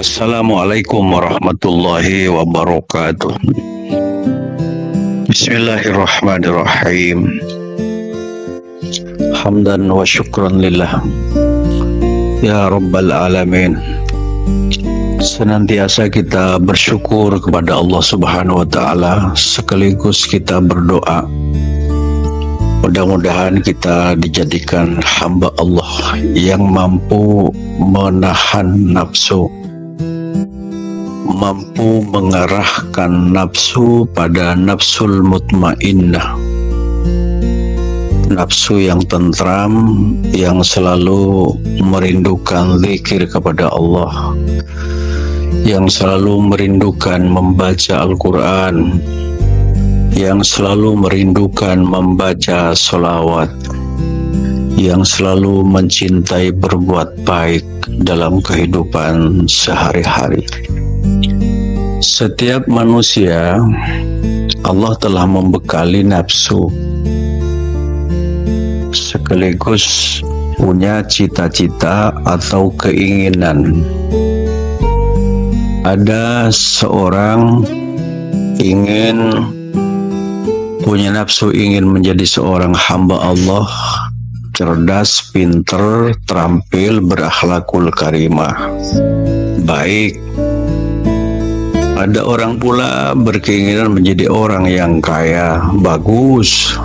Assalamualaikum warahmatullahi wabarakatuh. Bismillahirrahmanirrahim. Hamdan wa syukran lillah, ya rabbal alamin. Senantiasa kita bersyukur kepada Allah Subhanahu wa ta'ala, sekaligus kita berdoa mudah-mudahan kita dijadikan hamba Allah yang mampu menahan nafsu, mampu mengarahkan nafsu pada nafsul mutmainnah, nafsu yang tentram, yang selalu merindukan zikir kepada Allah, yang selalu merindukan membaca Al-Quran, yang selalu merindukan membaca sholawat, yang selalu mencintai berbuat baik dalam kehidupan sehari-hari. Setiap manusia Allah telah membekali nafsu, sekaligus punya cita-cita atau keinginan. Ada seorang punya nafsu ingin menjadi seorang hamba Allah, cerdas, pinter, terampil, berakhlakul karimah, baik. Ada orang pula berkeinginan menjadi orang yang kaya, bagus.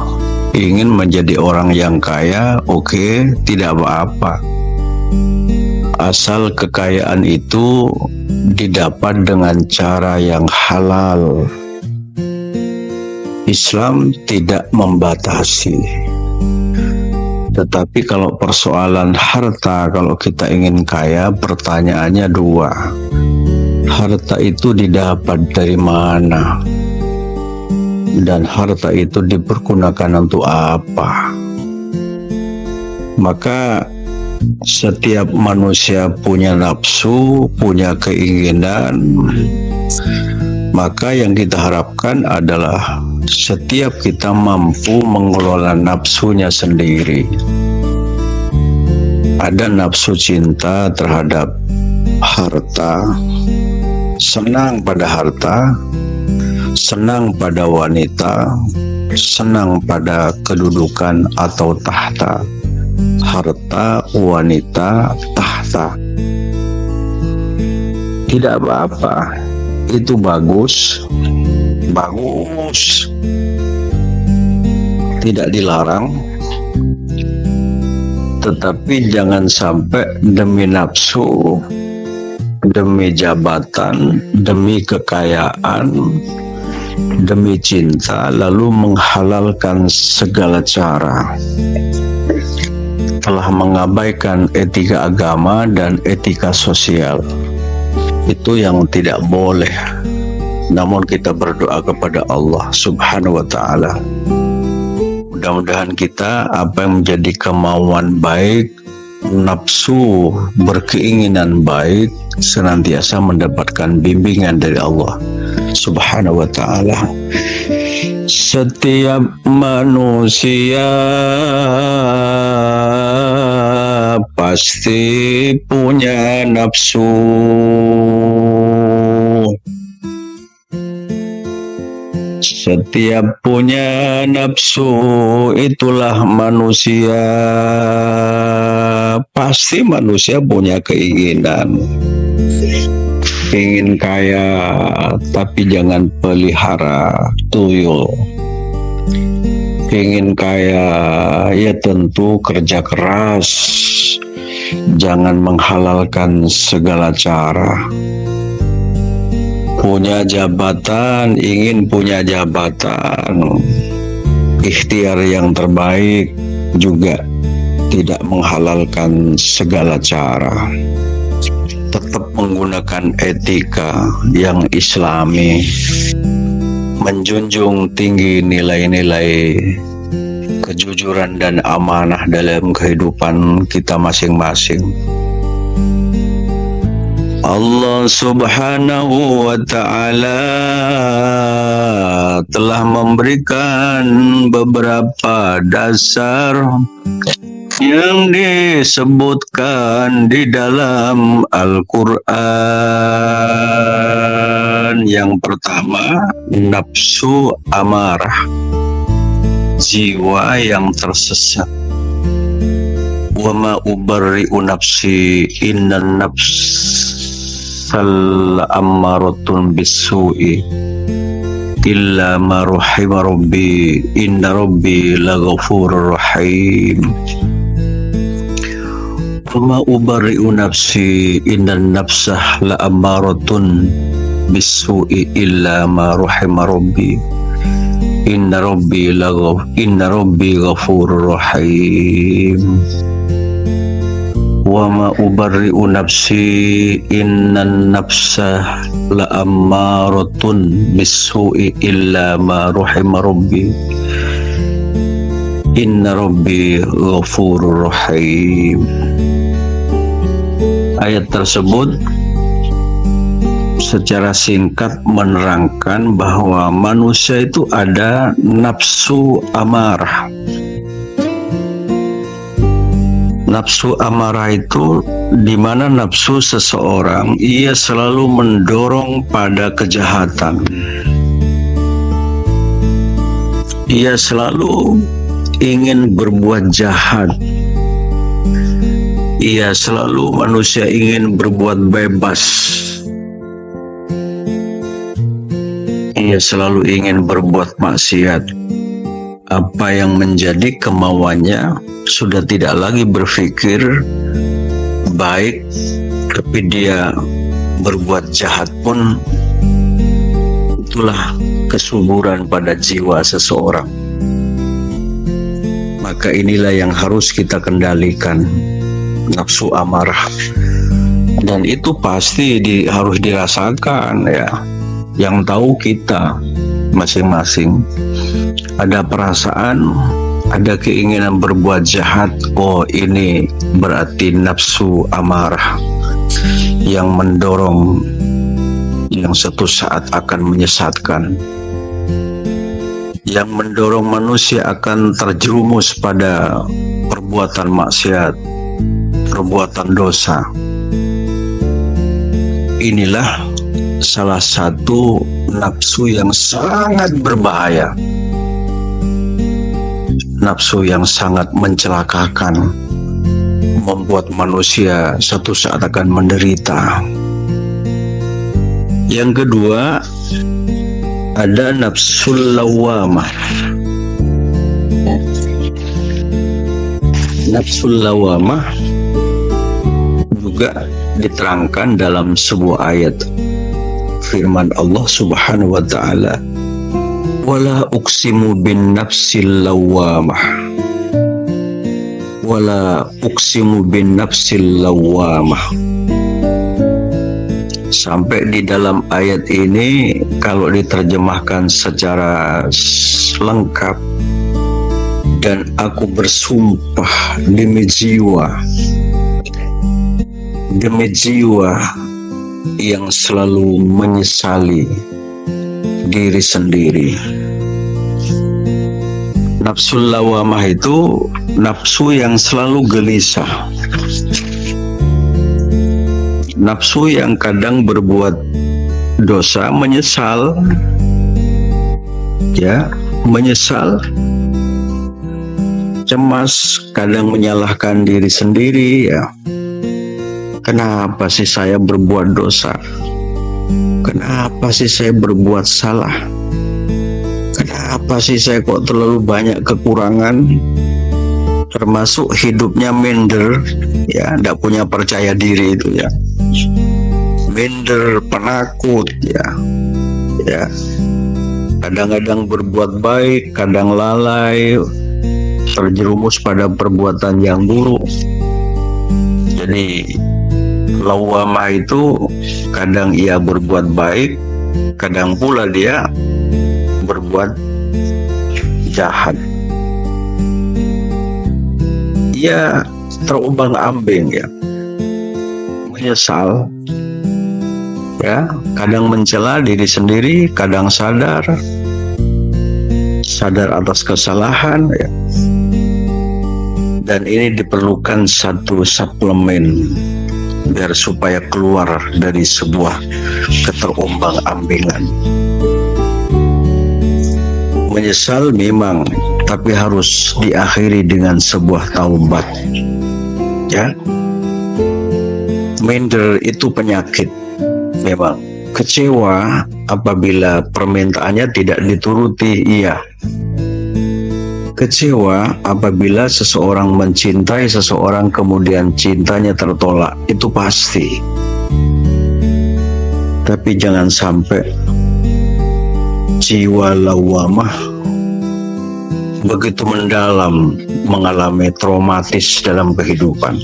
Ingin menjadi orang yang kaya, oke, tidak apa-apa. Asal kekayaan itu didapat dengan cara yang halal. Islam tidak membatasi. Tetapi kalau persoalan harta, kalau kita ingin kaya, pertanyaannya dua. Harta itu didapat dari mana? Dan harta itu dipergunakan untuk apa? Maka setiap manusia punya nafsu, punya keinginan. Maka yang kita harapkan adalah setiap kita mampu mengelola nafsunya sendiri. Ada nafsu cinta terhadap harta, senang pada harta, senang pada wanita, senang pada kedudukan atau tahta. Harta, wanita, tahta. Tidak apa-apa, itu bagus, tidak dilarang. Tetapi jangan sampai demi nafsu, demi jabatan, demi kekayaan, demi cinta, lalu menghalalkan segala cara, telah mengabaikan etika agama dan etika sosial. Itu yang tidak boleh. Namun kita berdoa kepada Allah Subhanahu wa ta'ala, mudah-mudahan kita apa yang menjadi kemauan baik, nafsu berkeinginan baik, senantiasa mendapatkan bimbingan dari Allah Subhanahu wa ta'ala. Setiap manusia pasti punya nafsu. Setiap punya nafsu, itulah manusia. Pasti manusia punya keinginan. Ingin kaya, tapi jangan pelihara tuyul. Ingin kaya, ya tentu kerja keras. Jangan menghalalkan segala cara. Punya jabatan, ingin punya jabatan, ikhtiar yang terbaik, juga tidak menghalalkan segala cara. Tetap menggunakan etika yang islami, menjunjung tinggi nilai-nilai kejujuran dan amanah dalam kehidupan kita masing-masing. Allah Subhanahu wa ta'ala telah memberikan beberapa dasar yang disebutkan di dalam Al-Quran. Dan yang pertama, nafsu amarah, jiwa yang tersesat. Wa ma ubarri'u nafsi innan nafsal ammaratun bisu'i illa ma rahima rabbi inna rabbi laghafurur rahim. Wa ma ubarri'u nafsi innan nafsah la ammaratun bisu'i illa ma rahima rabbi inna rabbi ghafurur rahim. Wa ma ubarri'u nafsi innan nafsa la ammaratun bisu'i illa ma rahima rabbi inna rabbi ghafurur rahim. Ayat tersebut secara singkat menerangkan bahwa manusia itu ada nafsu amarah. Nafsu amarah itu di mana nafsu seseorang ia selalu mendorong pada kejahatan. Ia selalu ingin berbuat jahat. Ia selalu manusia ingin berbuat bebas. Ia selalu ingin berbuat maksiat. Apa yang menjadi kemauannya sudah tidak lagi berpikir baik, tapi dia berbuat jahat pun. Itulah kesuburan pada jiwa seseorang. Maka inilah yang harus kita kendalikan, nafsu amarah. Dan itu pasti harus dirasakan ya. Yang tahu kita masing-masing. Ada perasaan, ada keinginan berbuat jahat. Oh, ini berarti nafsu amarah yang mendorong, yang suatu saat akan menyesatkan, yang mendorong manusia akan terjerumus pada perbuatan maksiat, perbuatan dosa. Inilah salah satu nafsu yang sangat berbahaya, nafsu yang sangat mencelakakan, membuat manusia suatu saat akan menderita. Yang kedua, ada nafsul lawamah. Nafsul lawamah juga diterangkan dalam sebuah ayat firman Allah Subhanahu wa ta'ala, wala uqsimu bin nafsil lawamah, wala uqsimu bin nafsil lawamah. Sampai di dalam ayat ini kalau diterjemahkan secara lengkap, dan aku bersumpah demi jiwa yang selalu menyesali diri sendiri. Nafsul lawamah itu nafsu yang selalu gelisah, nafsu yang kadang berbuat dosa menyesal, ya, menyesal, cemas, kadang menyalahkan diri sendiri, ya. Kenapa sih saya berbuat dosa? Kenapa sih saya berbuat salah? Kenapa sih saya kok terlalu banyak kekurangan? Termasuk hidupnya minder, ya, tidak punya percaya diri itu, ya. Minder, penakut, ya. Kadang-kadang berbuat baik, kadang lalai, terjerumus pada perbuatan yang buruk. Jadi lawamah itu kadang ia berbuat baik, kadang pula dia berbuat jahat. Ia terombang-ambing, ya, menyesal, ya, kadang mencela diri sendiri, kadang sadar atas kesalahan, ya. Dan ini diperlukan satu suplemen biar supaya keluar dari sebuah keterombang-ambingan. Menyesal memang, tapi harus diakhiri dengan sebuah taubat. Ya, minder itu penyakit. Memang kecewa apabila permintaannya tidak dituruti, iya. Kecewa apabila seseorang mencintai seseorang kemudian cintanya tertolak, itu pasti. Tapi jangan sampai jiwa lawamah begitu mendalam, mengalami traumatis dalam kehidupan.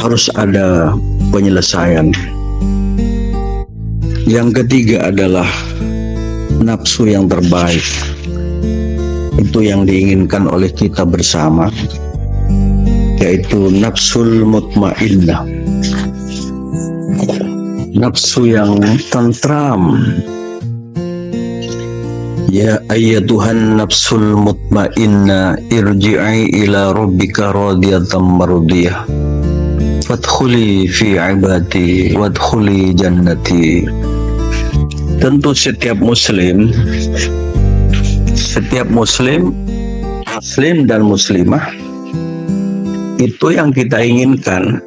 Harus ada penyelesaian. Yang ketiga adalah nafsu yang terbaik. Itu yang diinginkan oleh kita bersama, yaitu nafsul mutmainnah, nafsu yang tentram. Ya ayyatuhan nafsul mutmainnah, irji'i ila rabbika radiyatan mardiyah, fadkhuli fi ibadi wadkhuli jannati. Tentu setiap muslim dan muslimah itu yang kita inginkan,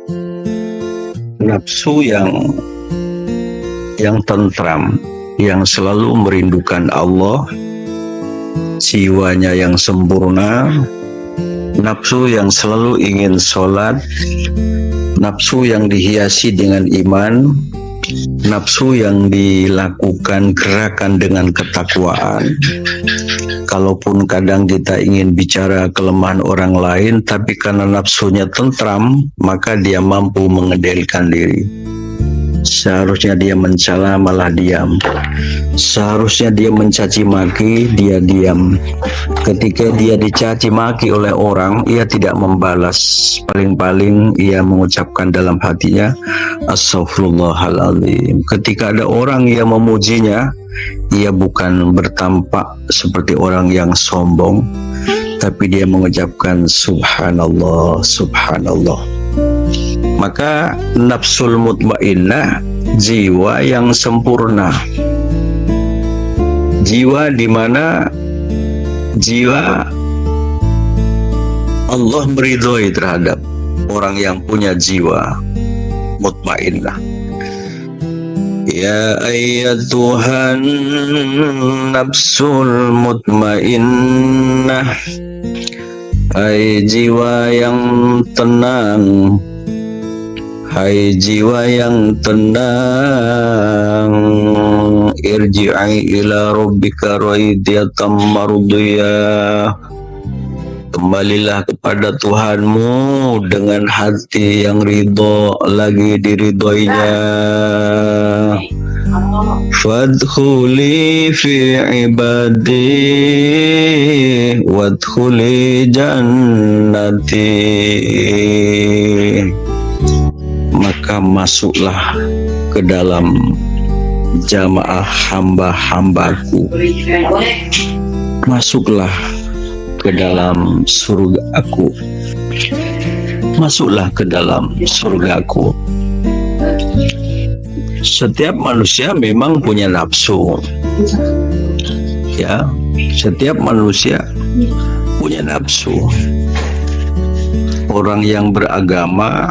nafsu yang tentram, yang selalu merindukan Allah, jiwanya yang sempurna, nafsu yang selalu ingin sholat, nafsu yang dihiasi dengan iman, nafsu yang dilakukan gerakan dengan ketakwaan. Kalaupun kadang kita ingin bicara kelemahan orang lain, tapi karena nafsunya tentram, maka dia mampu mengendalikan diri. Seharusnya dia mencela, malah diam. Seharusnya dia mencaci maki, dia diam. Ketika dia dicaci maki oleh orang, ia tidak membalas. Paling-paling ia mengucapkan dalam hatinya, Astaghfirullahaladzim. Ketika ada orang yang memujinya, ia bukan bertampak seperti orang yang sombong, tapi dia mengucapkan Subhanallah, Subhanallah. Maka nafsul mutmainnah, jiwa yang sempurna, jiwa di mana jiwa Allah meridhoi terhadap orang yang punya jiwa mutmainnah. Ya ayyatuhan nafsul mutmainnah, hai jiwa yang tenang, hai jiwa yang tenang, irji'i ila rabbika radiyatan mardiyah, kembalilah kepada Tuhanmu dengan hati yang ridho, lagi diridhoinya. Fadkhuli fi ibadi wadkhuli jannati, maka masuklah ke dalam jamaah hamba-hambaku, masuklah ke dalam surgaku, masuklah ke dalam surgaku. Setiap manusia memang punya nafsu, ya, setiap manusia punya nafsu. Orang yang beragama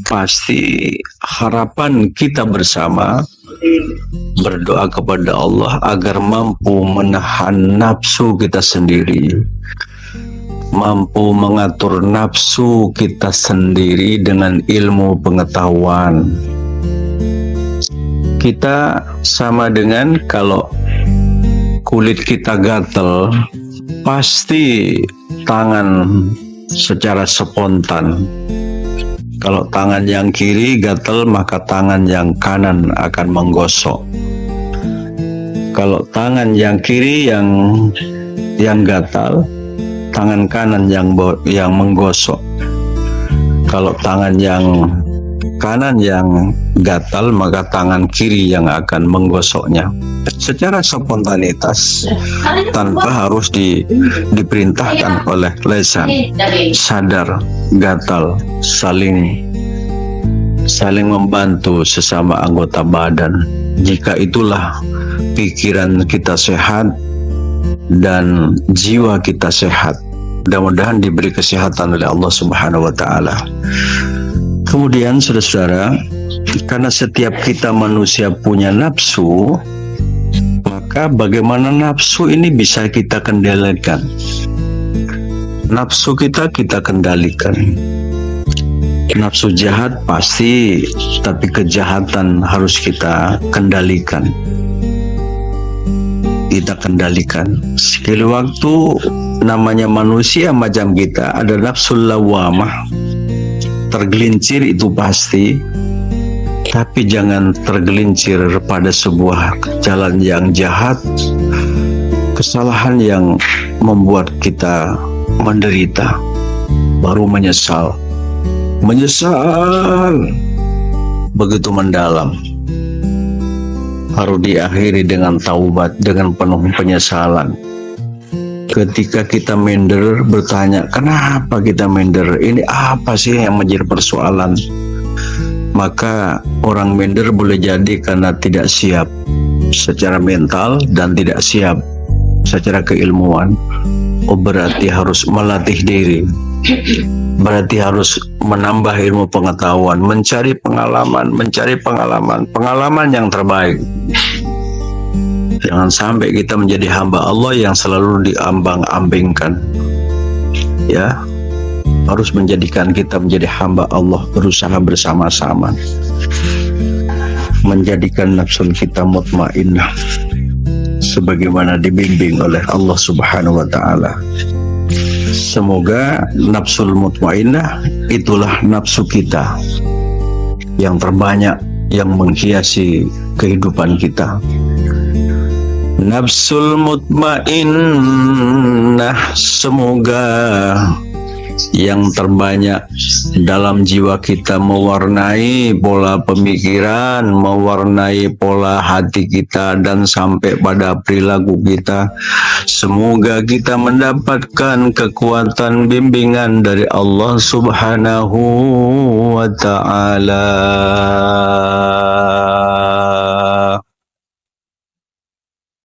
pasti harapan kita bersama berdoa kepada Allah agar mampu menahan nafsu kita sendiri, mampu mengatur nafsu kita sendiri dengan ilmu pengetahuan. Kita sama dengan kalau kulit kita gatal, pasti tangan secara spontan. Kalau tangan yang kiri gatal, maka tangan yang kanan akan menggosok. Kalau tangan yang kiri yang gatal, tangan kanan yang menggosok. Kalau tangan yang kanan yang gatal, maka tangan kiri yang akan menggosoknya. Secara spontanitas, tanpa harus diperintahkan oleh lisan, sadar, gatal, saling saling membantu sesama anggota badan. Jika itulah pikiran kita sehat dan jiwa kita sehat, mudah-mudahan diberi kesehatan oleh Allah Subhanahu wa Ta'ala. Kemudian saudara-saudara, karena setiap kita manusia punya nafsu, maka bagaimana nafsu ini bisa kita kendalikan? Nafsu kita kendalikan. Nafsu jahat pasti, tapi kejahatan harus kita kendalikan. Kita kendalikan. Sekali waktu namanya manusia macam kita, ada nafsu lawamah. Tergelincir itu pasti, tapi jangan tergelincir pada sebuah jalan yang jahat, kesalahan yang membuat kita menderita, baru menyesal begitu mendalam, harus diakhiri dengan taubat, dengan penuh penyesalan. Ketika kita minder, bertanya kenapa kita minder, ini apa sih yang menjadi persoalan, maka orang minder boleh jadi karena tidak siap secara mental dan tidak siap secara keilmuan. Berarti harus melatih diri, berarti harus menambah ilmu pengetahuan, mencari pengalaman yang terbaik. Jangan sampai kita menjadi hamba Allah yang selalu diambang-ambingkan, ya. Harus menjadikan kita menjadi hamba Allah, berusaha bersama-sama menjadikan nafsu kita mutmainnah sebagaimana dibimbing oleh Allah Subhanahu wa Ta'ala. Semoga nafsul mutmainnah itulah nafsu kita yang terbanyak, yang menghiasi kehidupan kita. Nafsul mutmainnah semoga yang terbanyak dalam jiwa kita, mewarnai pola pemikiran, mewarnai pola hati kita, dan sampai pada perilaku kita. Semoga kita mendapatkan kekuatan bimbingan dari Allah Subhanahu wa Ta'ala.